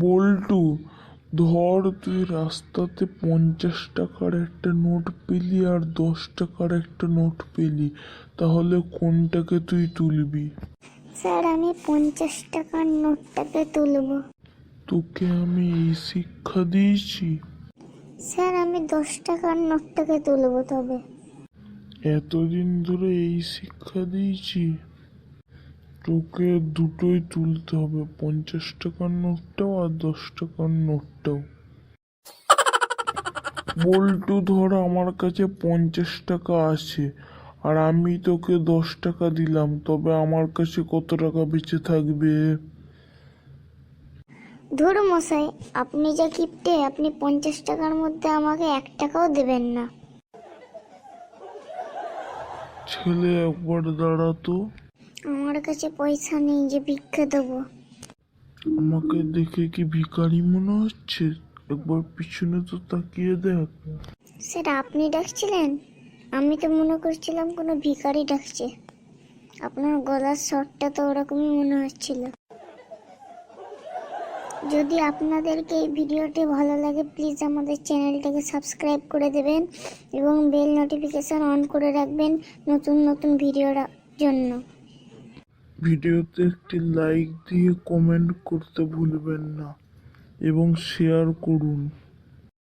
বল্টু, ধর তুই রাস্তাতে 50 টাকার একটা নোট পেলি আর 10 টাকার একটা নোট পেলি, তাহলে কোনটাকে তুই তুলবি? স্যার আমি 50 টাকার নোটটাকে তুলব। তোকে আমি এই শিক্ষা দিয়েছি? স্যার আমি 10 টাকার নোটটাকে তুলব তবে। এতদিন ধরে এই শিক্ষা দিয়েছি? তোকে দুটোই তুলতে হবে, 50 টাকার নোটটাও আর 10 টাকার নোটটাও। বল্টু, ধর আমার কাছে 50 টাকা আছে আর আমি তোকে 10 টাকা দিলাম, তবে আমার কাছে কত টাকা বেঁচে থাকবে? ধুর মশাই, আপনি যা কিপটে, আপনি 50 টাকার মধ্যে আমাকে 1 টাকাও দেবেন না। ছেলে একবার দাঁড়াতো। আমার কাছে পয়সা নেই যে ভিক্ষা দেবো। আমাকে দেখে কি ভিখারি মনে হচ্ছে? একবার পিছনে তো তাকিয়ে দেখ। সেটা আপনি ডাকছিলেন? আমি তো মনে করছিলাম কোনো ভিখারি ডাকছে। আপনার গলার স্বরটা তো ওরকমই মনে হচ্ছিল। যদি আপনাদেরকে এই ভিডিওটি ভালো লাগে, প্লিজ আমাদের চ্যানেলটাকে সাবস্ক্রাইব করে দেবেন এবং বেল নোটিফিকেশন অন করে রাখবেন নতুন নতুন ভিডিওর জন্য। ভিডিওতে একটি লাইক দিয়ে কমেন্ট করতে ভুলবেন না এবং শেয়ার করুন।